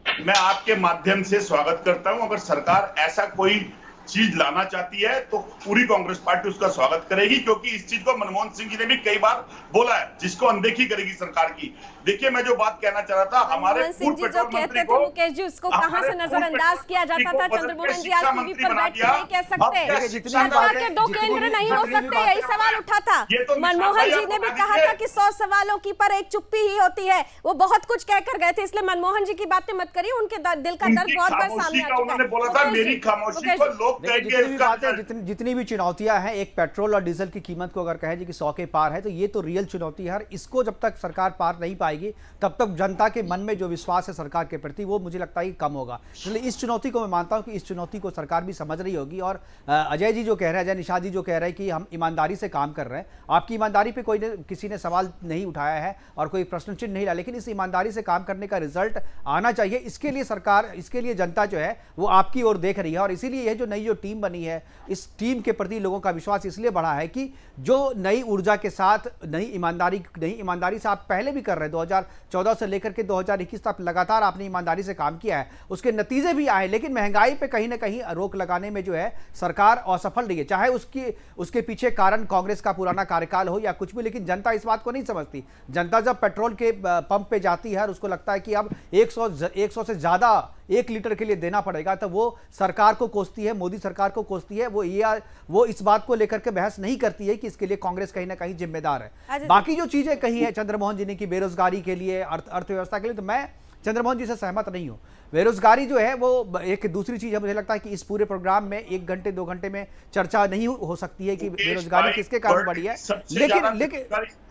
Speaker 12: मैं आपके माध्यम से स्वागत करता हूं। अगर सरकार ऐसा कोई चीज लाना चाहती है तो पूरी कांग्रेस पार्टी उसका स्वागत करेगी, क्योंकि इस चीज को मनमोहन सिंह जी ने भी कई बार बोला है, जिसको अनदेखी करेगी सरकार की। देखिए, मैं जो बात कहना चाह रहा था, हमारे पूर्व पेट्रोल मंत्री को
Speaker 6: मुकेश जी, उसको कहां से नजरअंदाज किया जाता था। चंद्रमोहन जी आज टीवी पर बैठ के नहीं कह सकते, जनता के 2 केंद्र नहीं हो सकते, यही सवाल उठा था। मनमोहन जी ने भी कहा था कि 100 सवालों की पर एक चुप्पी ही होती है। वो बहुत कुछ कहकर गए थे, इसलिए मनमोहन जी की बातें मत करिए, उनके दिल का दर्द बहुत बार सामने आ चुका है।
Speaker 13: जितनी भी चुनौतियां हैं, एक पेट्रोल और डीजल की कीमत को अगर कहें कि 100 के पार है, तो ये तो रियल चुनौती है। इसको जब तक सरकार पार नहीं पाएगी, तब तक जनता के मन में जो विश्वास है सरकार के प्रति, वो मुझे लगता है कि कम होगा। इसलिए इस चुनौती को मैं मानता हूं कि इस चुनौती को सरकार भी समझ रही होगी। और अजय जी जो कह रहे हैं, अजय निषाद जी जो कह रहे हैं कि हम ईमानदारी से काम कर रहे हैं, आपकी ईमानदारी पे किसी ने सवाल नहीं उठाया है और कोई प्रश्न चिन्ह नहीं डाला, लेकिन इस ईमानदारी से काम करने का रिजल्ट आना चाहिए। इसके लिए सरकार, इसके लिए जनता जो है वो आपकी ओर देख रही है। और इसीलिए यह जो नई जो टीम बनी है, इस टीम के प्रति लोगों का विश्वास इसलिए बढ़ा है कि जो नई ऊर्जा के साथ नई ईमानदारी से आप पहले भी कर रहे हैं, 2014 से लेकर के 2021 तक लगातार आपने ईमानदारी से काम किया है, उसके नतीजे भी आए। लेकिन महंगाई पे कहीं ना कहीं रोक लगाने में जो है सरकार असफल रही है, चाहे उसके पीछे कारण कांग्रेस का पुराना कार्यकाल हो या कुछ भी। लेकिन जनता इस बात को नहीं समझती। जनता जब पेट्रोल के पंप पे जाती है और उसको लगता है कि अब 100 से ज्यादा 1 लीटर के लिए देना पड़ेगा, तो वो सरकार को कोसती है, मोदी सरकार को कोसती है। वो इस बात को लेकर के बहस नहीं करती है कि इसके लिए कांग्रेस कहीं ना कहीं जिम्मेदार है। बाकी जो चीजें कही है चंद्रमोहन जी ने कि बेरोजगारी के लिए, अर्थव्यवस्था के लिए, तो मैं चंद्रमोहन जी से सहमत नहीं हूं। बेरोजगारी जो है वो एक दूसरी चीज है। मुझे लगता है कि इस पूरे प्रोग्राम में 1 घंटे 2 घंटे में चर्चा नहीं हो सकती है कि बेरोजगारी किसके कारण बढ़ी है। लेकिन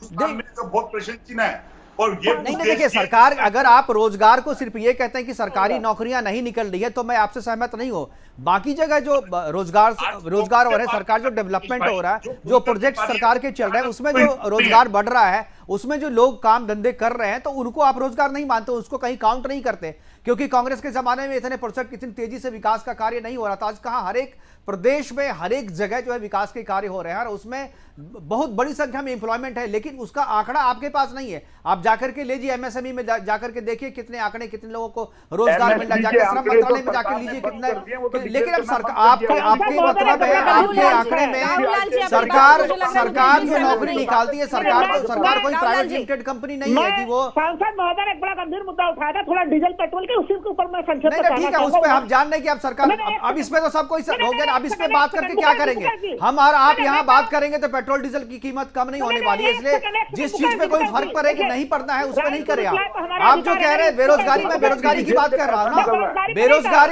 Speaker 12: तो बहुत प्रश्न चिन्ह है। और ये
Speaker 13: नहीं देखिए, सरकार, अगर आप रोजगार को सिर्फ ये कहते हैं कि सरकारी नौकरियां नहीं निकल रही है, तो मैं आपसे सहमत नहीं हूं। बाकी जगह जो रोजगार हो रहा है, सरकार जो डेवलपमेंट हो रहा है, जो प्रोजेक्ट सरकार के चल रहे हैं, उसमें जो रोजगार बढ़ रहा है, उसमें जो लोग काम धंधे कर रहे हैं, तो उनको आप रोजगार नहीं मानते, उसको कहीं काउंट नहीं करते। क्योंकि कांग्रेस के जमाने में इतने प्रोजेक्ट, इतनी तेजी से विकास का कार्य नहीं हो रहा था। आज कहां हर एक प्रदेश में हर एक जगह जो है विकास के कार्य हो रहे हैं और उसमें बहुत बड़ी संख्या में एम्प्लॉयमेंट है, लेकिन उसका आंकड़ा आपके पास नहीं है। आप जाकर के लीजिए एमएसएमई में जाकर के देखिए कितने आंकड़े, कितने लोगों को रोजगार मिल रहा है, जाकर श्रम मंत्रालय में जाकर लीजिए कितने। लेकिन अब आपके मतलब है, आपके आंकड़े में सरकार जो नौकरी निकालती है, सरकार कोई प्राइवेट लिमिटेड कंपनी नहीं है कि वो।
Speaker 14: सांसद महोदय ने एक बड़ा गंभीर मुद्दा उठाया था, थोड़ा डीजल पेट्रोल के, उसी के ऊपर मैं संक्षेप में
Speaker 13: ठीक है, उस पर हम जान रहे कि अब सरकार, अब इसमें तो सब कोई हो गया। अब इस पे बात करके क्या करेंगे हम, और आप यहाँ बात करेंगे तो पेट्रोल डीजल की कीमत कम नहीं होने वाली है। इसलिए जिस चीज पे कोई फर्क पड़े कि नहीं पड़ना है, उस पर नहीं करे। आप जो कह रहे हैं बेरोजगारी, में बेरोजगारी की बात कर रहा हूँ ना।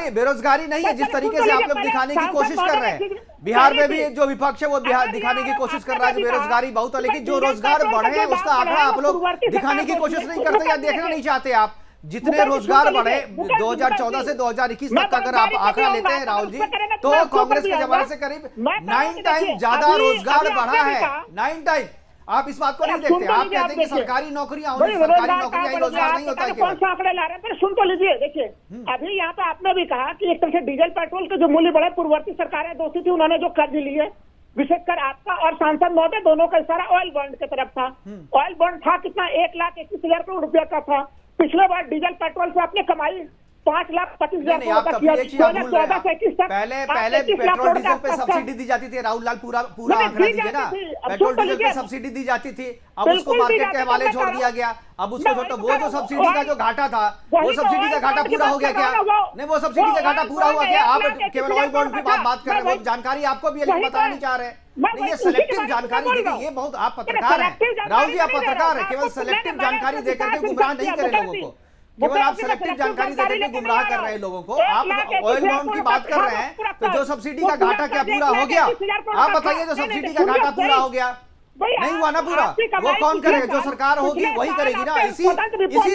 Speaker 13: बेरोजगारी नहीं है, जिस तरीके से आप लोग दिखाने की कोशिश कर रहे हैं। बिहार में भी जो विपक्ष है वो दिखाने की कोशिश कर रहा है कि बेरोजगारी बहुत है, लेकिन जो रोजगार बढ़े हैं उसका आंकड़ा आप लोग दिखाने की कोशिश नहीं करते या देखना नहीं चाहते। आप जितने रोजगार बढ़े 2014 से 2021 तक का अगर आप आंकड़ा लेते हैं राहुल जी, तो कांग्रेस के जमाने से करीब 9 टाइम ज्यादा रोजगार बढ़ा है। 9 टाइम। आप इस बात को नहीं देखते। आप कहते हैं कि सरकारी नौकरियां होनी, सरकारी नौकरियां ही रोजगार नहीं होता है।
Speaker 14: कौन सा आंकड़े ला रहे हैं, सुन तो लीजिए। देखिए, अभी यहाँ पे आपने भी कहा कि एक तरह से डीजल पेट्रोल के जो मूल्य बढ़े, पूर्ववर्ती सरकारें दोषी थी, उन्होंने जो कर्ज लिए, विशेषकर आपका और सांसद महोदय दोनों का इशारा ऑयल बॉन्ड की तरफ था। ऑयल बॉन्ड था कितना, 1,21,000 करोड़ रुपया का था। पिछले बार डीजल पेट्रोल से आपने कमाई 5,25,000 का किया। 2014 से 21 तक
Speaker 13: पहले पेट्रोल डीजल पे सब्सिडी दी जाती थी। राहुल लाल पूरा आंकड़ा दीजिए ना। पेट्रोल डीजल पे सब्सिडी दी जाती थी, अब उसको मार्केट के हवाले छोड़ दिया गया। अब उसको छोड़ो, वो जो सब्सिडी का जो घाटा था, वो सब्सिडी का घाटा पूरा हो गया क्या? नहीं, वो सब्सिडी का घाटा पूरा हुआ क्या? आप केवल ऑयल बॉन्ड की बात कर रहे हैं, जानकारी आपको भी बताना नहीं चाह रहे। नहीं, ये सेलेक्टिव जानकारी देखिए, ये बहुत, आप पत्रकार हैं राहुल जी, आप पत्रकार हैं। केवल सेलेक्टिव जानकारी देकर के गुमराह नहीं करें लोगों को। केवल आप सेलेक्टिव जानकारी देकर के गुमराह कर रहे हैं लोगों को। आप ऑयल बॉन्ड की बात कर रहे हैं, तो जो सब्सिडी का घाटा क्या पूरा हो गया? आप बताइए, जो सब्सिडी का घाटा पूरा हो गया? नहीं हुआ ना पूरा। वो कौन करेगा? जो सरकार होगी वही करेगी ना। इसी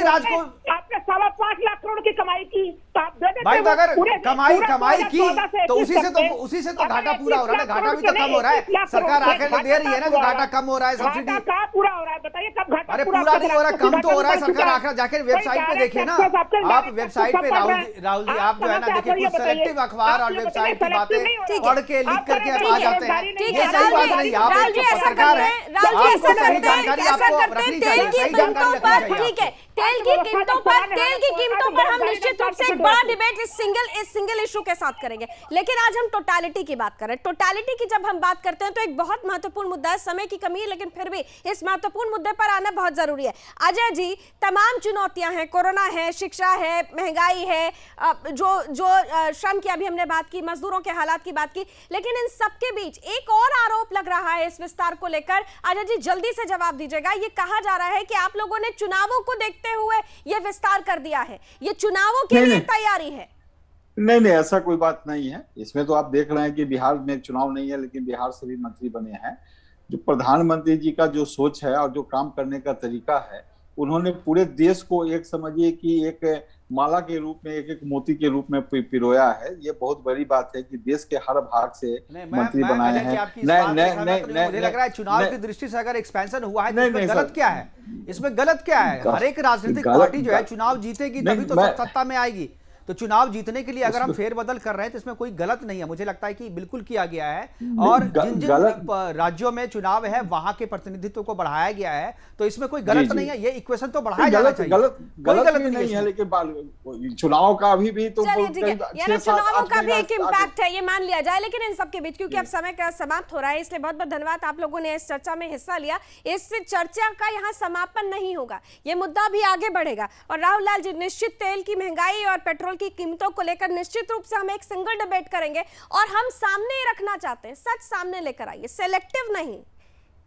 Speaker 13: राज को
Speaker 14: आपने 5.25 लाख करोड़ की कमाई की,
Speaker 13: भाई अगर कमाई की तो उसी से तो घाटा पूरा हो रहा है ना। घाटा भी तो कम हो रहा है, सरकार आखिर में दे रही है ना, जो घाटा कम हो रहा है सब्सिडी
Speaker 14: पूरा हो रहा है। बताइए कब घाटा?
Speaker 13: अरे पूरा नहीं हो रहा, कम तो हो रहा है। सरकार आखिर जाकर वेबसाइट पे देखिए ना, आप वेबसाइट पे राहुल जी आप जो है ना देखिए, कुछ सेलेक्टिव अखबार और वेबसाइट की बातें पढ़ के लिख करके आप आ जाते हैं। ये सही बात नहीं। आप पत्रकार है, आपको सही जानकारी आपको रखनी चाहिए, सही जानकारी रखनी चाहिए।
Speaker 6: ठीक है, तेल की कीमतों पर हम निश्चित रूप से एक बड़ा डिबेट इस सिंगल इशू के साथ करेंगे। लेकिन आज हम टोटालिटी की बात कर रहे हैं। टोटालिटी की जब हम बात करते हैं तो एक बहुत महत्वपूर्ण मुद्दा है, समय की कमी है, लेकिन फिर भी इस महत्वपूर्ण मुद्दे पर आना बहुत जरूरी है। अजय जी, तमाम चुनौतियां हैं, कोरोना है, शिक्षा है, महंगाई है, जो श्रम की अभी हमने बात की, मजदूरों के हालात की बात की, लेकिन इन सबके बीच एक और आरोप लग रहा है इस विस्तार को लेकर। अजय जी जल्दी से जवाब दीजिएगा। ये कहा जा रहा है कि आप लोगों ने चुनावों को देखते हुए ये विस्तार कर दिया है, ये चुनावों के लिए तैयारी है।
Speaker 11: नहीं, ऐसा कोई बात नहीं है। इसमें तो आप देख रहे हैं कि बिहार में चुनाव नहीं है, लेकिन बिहार से भी मंत्री बने हैं। जो प्रधानमंत्री जी का जो सोच है और जो काम करने का तरीका है, उन्होंने पूरे देश को एक समझिए कि एक माला के रूप में, एक मोती के रूप में पिरोया है। ये बहुत बड़ी बात है कि देश के हर भाग से मंत्री बनाए हैं।
Speaker 13: मुझे लग रहा है चुनाव की दृष्टि से अगर एक्सपेंशन हुआ है तो इसमें गलत क्या है? इसमें गलत क्या है? हर एक राजनीतिक पार्टी जो है चुनाव जीतेगी तभी तो सत्ता में आएगी। तो चुनाव जीतने के लिए अगर हम फेरबदल कर रहे हैं तो इसमें कोई गलत नहीं है, मुझे लगता है कि बिल्कुल किया गया है। और जिन जिन राज्यों में चुनाव है वहां के प्रतिनिधित्व को बढ़ाया गया है, तो इसमें कोई गलत नहीं है, ये इक्वेशन तो बढ़ाया जाना चाहिए।
Speaker 11: गलत नहीं है, लेकिन चुनाव का अभी भी तो
Speaker 6: चुनावों का भी एक इम्पैक्ट है, ये मान लिया जाए। लेकिन इन सबके बीच, क्योंकि अब समय का समाप्त हो रहा है, इसलिए बहुत बहुत धन्यवाद आप लोगों ने इस चर्चा में हिस्सा लिया। इस चर्चा का यहाँ समापन नहीं होगा, ये मुद्दा भी आगे बढ़ेगा। और राहुल लाल जी, निश्चित तेल की महंगाई और पेट्रोल की कीमतों को लेकर निश्चित रूप से हम एक सिंगल डिबेट करेंगे, और हम सामने रखना चाहते हैं, सच सामने लेकर आइए, सेलेक्टिव नहीं,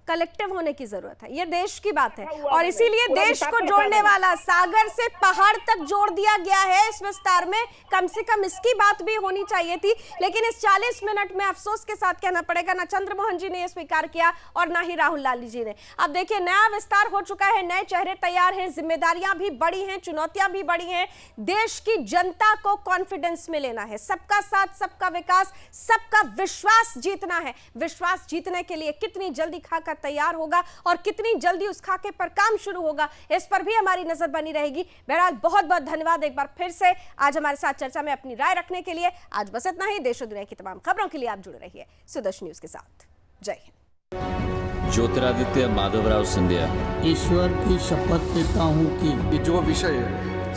Speaker 6: कलेक्टिव होने की जरूरत है। ये देश की बात है, और इसीलिए देश को जोड़ने वाला, सागर से पहाड़ तक जोड़ दिया गया है इस विस्तार में, कम से कम इसकी बात भी होनी चाहिए थी। लेकिन इस 40 मिनट में अफसोस के साथ कहना पड़ेगा, ना चंद्रमोहन जी ने यह स्वीकार किया और ना ही राहुल लाल जी ने। अब देखिए, नया विस्तार हो चुका है, नए चेहरे तैयार हैं, जिम्मेदारियां भी बड़ी हैं, चुनौतियां भी बड़ी हैं। देश की जनता को कॉन्फिडेंस में लेना है, सबका साथ, सबका विकास, सबका विश्वास जीतना है। विश्वास जीतने के लिए कितनी जल्दी खाकर तैयार होगा और कितनी जल्दी उस खाके पर काम शुरू होगा, इस पर भी हमारी नजर बनी रहेगी। बहरहाल बहुत बहुत धन्यवाद एक बार फिर से आज हमारे साथ चर्चा में अपनी राय रखने के लिए। आज बस इतना ही। देश और दुनिया की तमाम खबरों के लिए आप जुड़े रहिए सुदर्शन न्यूज के साथ। जय हिंद।
Speaker 1: ज्योतिरादित्य माधवराव सिंधिया।
Speaker 2: ईश्वर की शपथ लेता हूँ कि
Speaker 3: जो विषय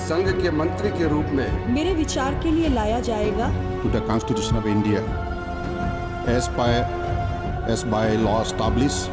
Speaker 3: संघ के मंत्री के रूप में
Speaker 4: मेरे विचार के लिए लाया जाएगा
Speaker 5: to the Constitution of India as by law established